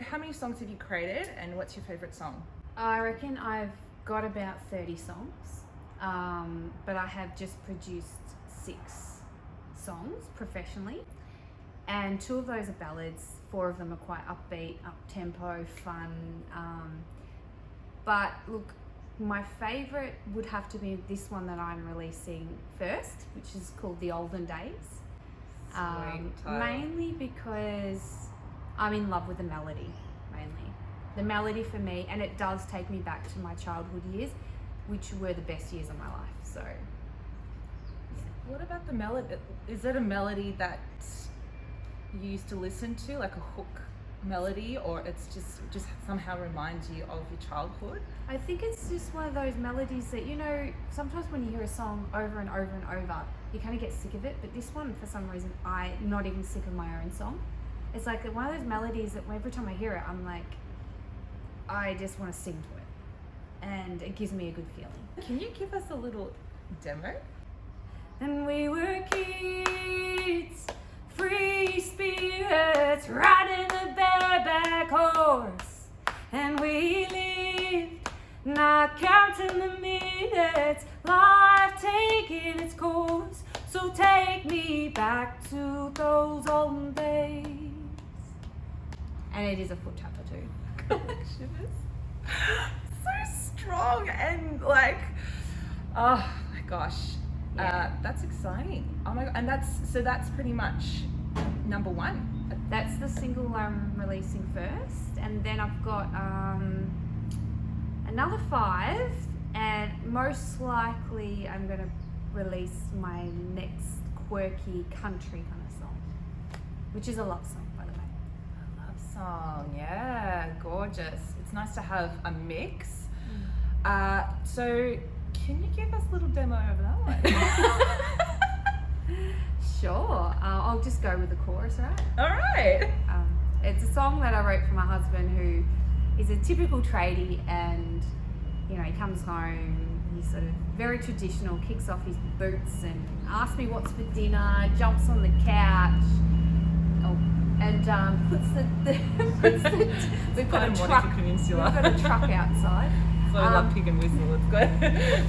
How many songs have you created and what's your favourite song? I reckon I've got about 30 songs, but I have just produced 6 songs professionally, and 2 of those are ballads, 4 of them are quite upbeat, up-tempo, fun, but look, my favourite would have to be this one that I'm releasing first, which is called The Olden Days. Mainly because I'm in love with the melody, mainly. The melody for me, and it does take me back to my childhood years, which were the best years of my life, so. Yeah. What about the melody? Is it a melody that you used to listen to, like a hook melody, or it's just somehow reminds you of your childhood? I think it's just one of those melodies that, you know, sometimes when you hear a song over and over and over, you kind of get sick of it, but this one, for some reason, I'm not even sick of my own song. It's like one of those melodies that every time I hear it, I'm like, I just want to sing to it, and it gives me a good feeling. Can you give us a little demo? And we were kids, free spirits, riding a bareback horse, and we lived, not counting the minutes, life taking its course. So take me back to those olden days. And it is a foot tapper too. So strong and like, oh my gosh, Yeah. that's exciting. Oh my god, and that's pretty much number 1. That's the single I'm releasing first, and then I've got another 5, and most likely I'm going to release my next quirky country kind of song, which is a love song, by the way. Love song, yeah, gorgeous. It's nice to have a mix. So can you give us a little demo of that one? Sure, I'll just go with the chorus, right? All right. It's a song that I wrote for my husband, who is a typical tradie, and you know, he comes home, he's sort of very traditional, kicks off his boots and asks me what's for dinner, jumps on the couch, and puts the we've got a truck outside. So I love pig and whistle. It's good.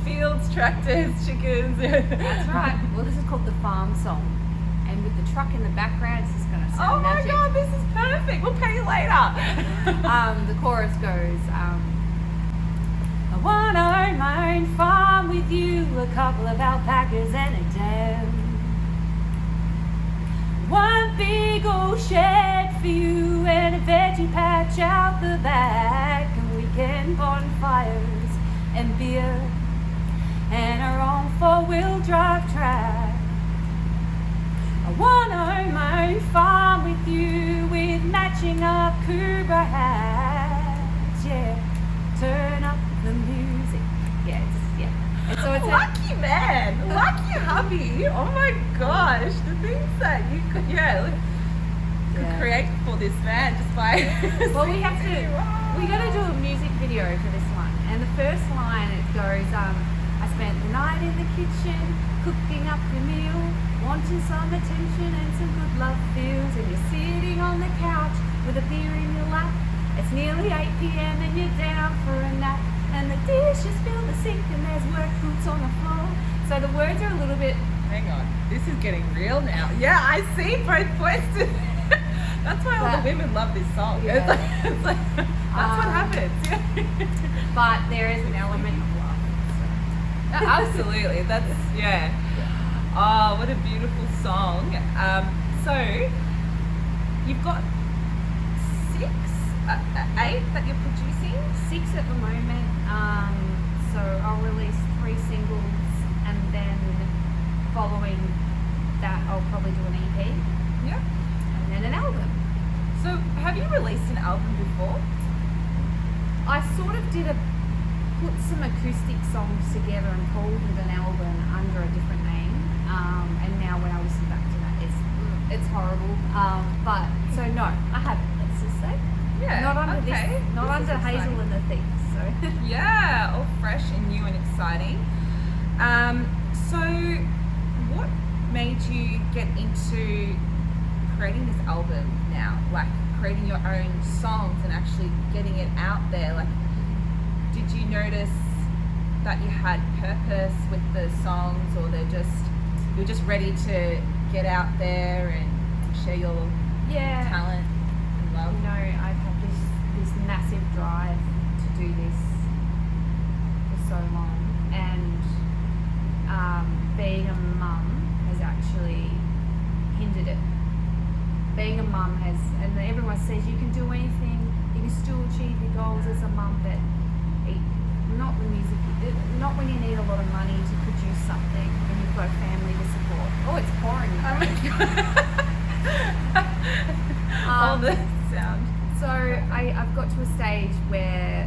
Fields, tractors, chickens. That's right. Well, this is called the farm song, and with the truck in the background, it's just going to sound magic. Oh my god, this is perfect. We'll pay you later. The chorus goes, I wanna own my own farm with you, a couple of alpacas and a dam. One big old shed for you and a veggie patch out the back, and weekend bonfires and beer and our own 4-wheel drive track. I wanna own my own farm with you, with matching up Cooper hats, yeah. Turn up the music, yeah. And so it's lucky man, lucky hubby. Oh my gosh, the things that you could, could create for this man just by. Well, we got to do a music video for this one, and the first line it goes, I spent the night in the kitchen cooking up your meal, wanting some attention and some good love feels, and you're sitting on the couch with a beer in your lap. It's nearly 8 p.m. and you're down for a nap, and the dishes fill the sink and there's work boots on the floor. So the words are a little bit... Hang on, this is getting real now. Yeah, I see both points. That's why all the women love this song. Yeah. It's like, that's what happens. Yeah. But there is an element of love. So. Absolutely, that's, yeah. Oh, what a beautiful song. So, you've got 8 that you're producing? 6 at the moment. So I'll release 3 singles, and then following that I'll probably do an EP. Yeah. And then an album. So have you released an album before? I sort of put some acoustic songs together and called it an album under a different name. And now when I listen back to that, it's horrible. But so no, I haven't. Let's just say. Yeah. Not under this. Not under Hazel and the Thieves. So. Yeah, all fresh and new and exciting. So made you get into creating this album now? Like, creating your own songs and actually getting it out there, like, did you notice that you had purpose with the songs, or you're just ready to get out there and share your talent and love? No, I've had this massive drive to do this for so long, and being a mum has actually hindered it. Being a mum has, and everyone says you can do anything, you can still achieve your goals as a mum, but not the music, not when you need a lot of money to produce something and you've got a family to support. Oh, it's pouring. Oh my God. All the sound. So I've got to a stage where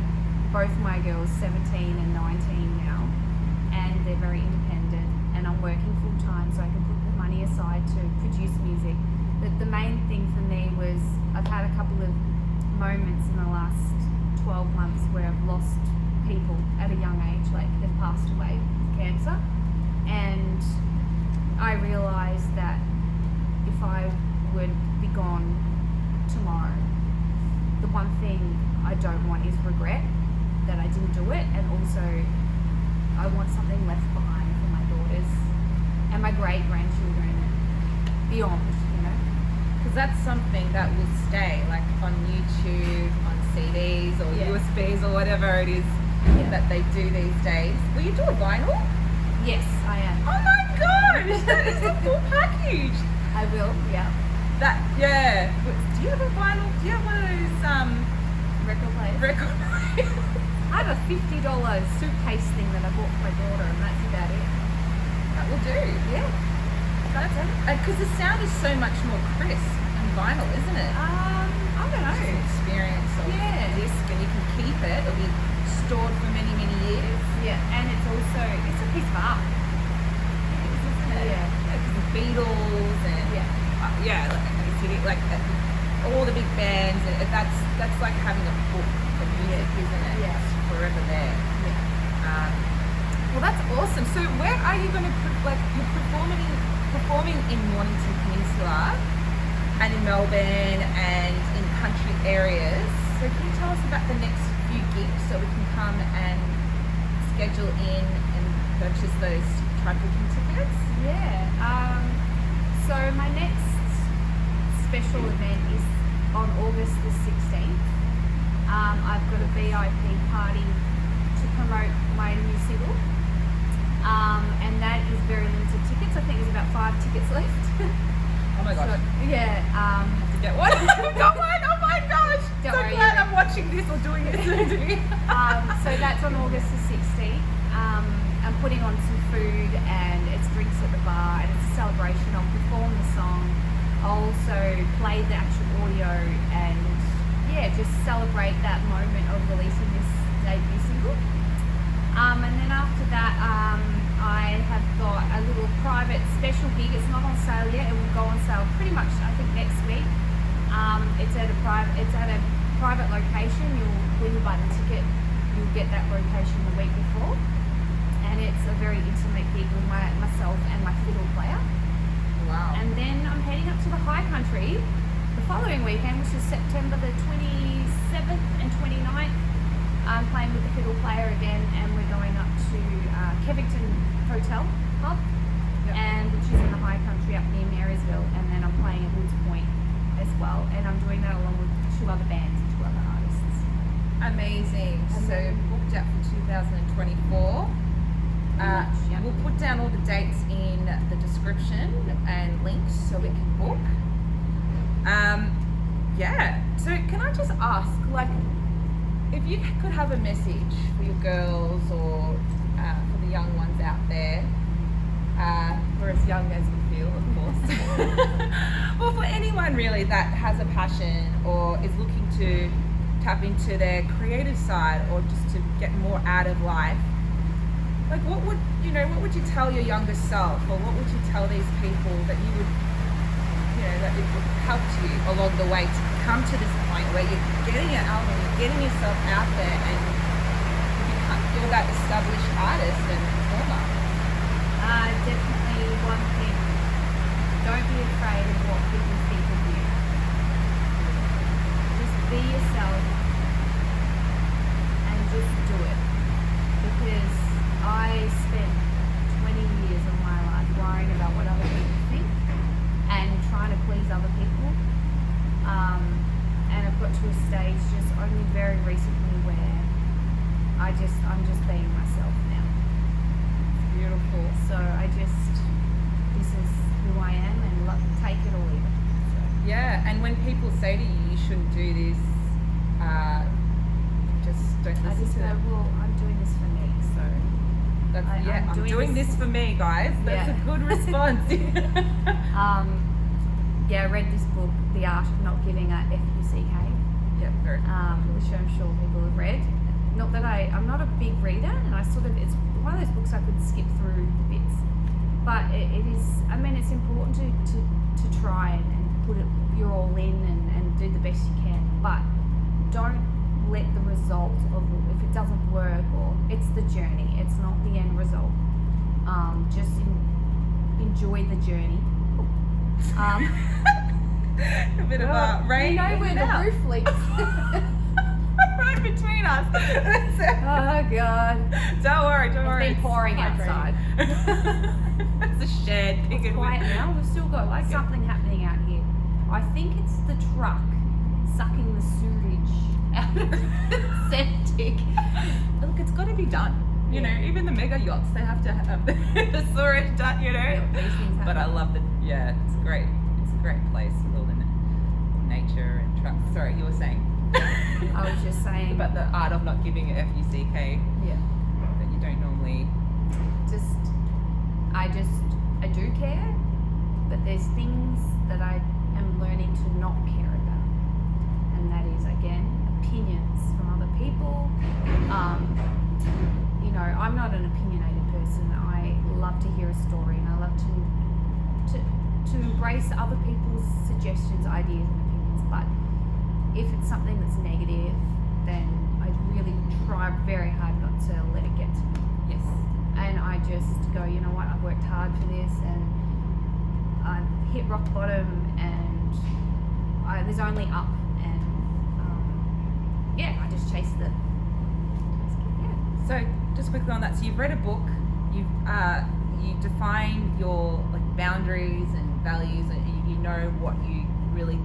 both my girls, 17 and 19 now, and they're very independent, and I'm working full time so I can put the money aside to produce music. But the main thing for me was I've had a couple of moments in the last 12 months where I've lost people at a young age, like they've passed away with cancer, and I realised that if I would be gone tomorrow, the one thing I don't want is regret that I didn't do it, and also I want something left behind for my daughters and my great-grandchildren and beyond, you know. Because that's something that will stay, like on YouTube, on CDs or USBs or whatever it is that they do these days. Will you do a vinyl? Yes, I am. Oh my gosh, that is the full package. I will, yeah. Do you have a vinyl? Do you have one of those Record players. record players? I have a $50 suitcase thing that I bought for my daughter, and that's about it. That will do. Yeah. Because the sound is so much more crisp on vinyl, isn't it? I don't know. It's an experience of disc, and you can keep it. It'll be stored for many, many years. Yeah, and it's a piece of art. Isn't it? Yeah. Because the Beatles and like all the big bands, and that's like having a book for music, isn't it? Yeah. It's forever there. Yeah. Well, that's awesome. So where are you going to you're performing in Mornington Peninsula and in Melbourne and in country areas. So can you tell us about the next few gigs so we can come and schedule in and purchase those trafficking tickets? Yeah. So my next special event is on August the 16th. I've got a VIP party to promote my new single. And that is very limited tickets. I think there's about 5 tickets left. Oh my gosh. So, yeah. Have to get one. Got one. Oh my gosh. Don't so worry, glad you're I'm watching this or doing it soon to me. So that's on August the 16th. I'm putting on some food, and it's drinks at the bar, and it's a celebration. I'll perform the song. I'll also play the actual audio, and just celebrate that moment of releasing this debut single. And then after that, I have got a little private special gig. It's not on sale yet. It will go on sale pretty much, I think, next week. It's at a private location. When you buy the ticket, you'll get that location the week before. And it's a very intimate gig with myself and my fiddle player. Wow. And then I'm heading up to the high country the following weekend, which is September the 27th and 29th. I'm playing with the fiddle player again, and we're going up to Kevington Hotel Pub, and which is in the high country up near Marysville, and then I'm playing at Woods Point as well, and I'm doing that along with 2 other bands and 2 other artists. Amazing. So booked out for 2024. We'll put down all the dates in the description and links so we can book. So can I just ask, like, if you could have a message for your girls or for the young ones out there, or as young as you feel, of course, or for anyone really that has a passion or is looking to tap into their creative side or just to get more out of life, like what would you tell your younger self, or what would you tell these people that you would, that it would help you along the way to come to this point where you're getting your album, you're getting yourself out there, and you're that established artist and performer? Definitely one thing. Don't be afraid of what people think of you. be yourself and just do it. Because I spent 20 years of my life worrying about what other people think and trying to please other people. And I've got to a stage just only very recently where I'm just being myself now. Beautiful. So this is who I am, and take it or leave it. So. Yeah, and when people say to you shouldn't do this, just don't listen I just to go, them. well, I'm doing this for me, so. I'm doing this for me, guys. That's Yeah. a good response. Yeah, I read this book, The Art of Not Giving a F-U-C-K, Yeah, very. which I'm sure people have read. Not that I'm not a big reader, and it's one of those books I could skip through bits. But it is, I mean, it's important to try and put your all in and do the best you can. But don't let the result of, if it doesn't work, or it's the journey, it's not the end result. Just enjoy the journey. A bit of a rain. You know where the out. roof leaks. Right between us. Oh God. Don't worry. It's been pouring outside. It's a shed. It's quiet now. We've still got something happening out here. I think it's the truck sucking the sewage out of the septic. Look, it's got to be done. You know, even the mega yachts, they have to have the storage done. You know. Yeah, these things But I happen. love it's great. It's a great place with all the nature and trucks. Sorry, you were saying. I was just saying. About the art of not giving a F-U-C-K Yeah. that you don't normally. I do care, but there's things that I am learning to not care about, and that is again opinions from other people. You know, I'm not an opinionated person. I love to hear a story, and I love to embrace other people's suggestions, ideas, and opinions. But if it's something that's negative, then I really try very hard not to let it get to me. Yes. And I just go, you know what, I've worked hard for this, and I've hit rock bottom, and there's only up, and I just chase the. So just quickly on that, so you've read a book, you define your boundaries and values, and you know what you really,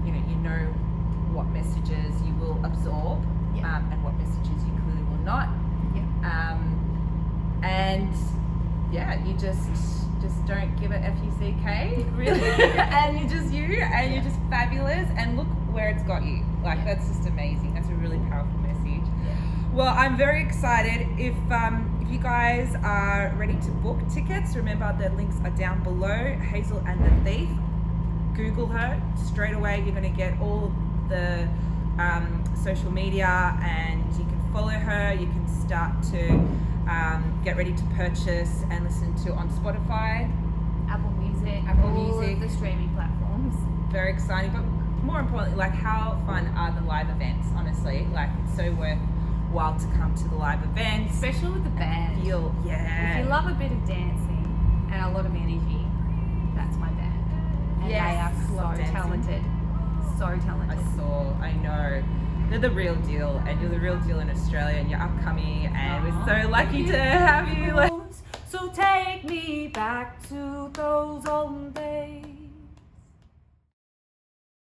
you know what messages you will absorb, and what messages you clearly will not. And you just don't give it F-U-C-K, really. And you're just you, and you're just fabulous, and look where it's got you. That's just amazing. That's a really powerful message. Well, I'm very excited. If you guys are ready to book tickets, remember the links are down below. Hazel and the Thief. Google her straight away. You're going to get all the social media, and you can follow her. You can start to get ready to purchase and listen to on Spotify, Apple Music, Apple all Music. of the streaming platforms. Very exciting, but more importantly, how fun are the live events? Honestly, it's so worthwhile to come to the live events. Especially with the band. If you love a bit of dancing and a lot of energy, that's my band. And Yes, they are love so dancing. talented. So talented. I know. They're the real deal, and you're the real deal in Australia, and you're upcoming, and we're so lucky to have you. So take me back to those olden days.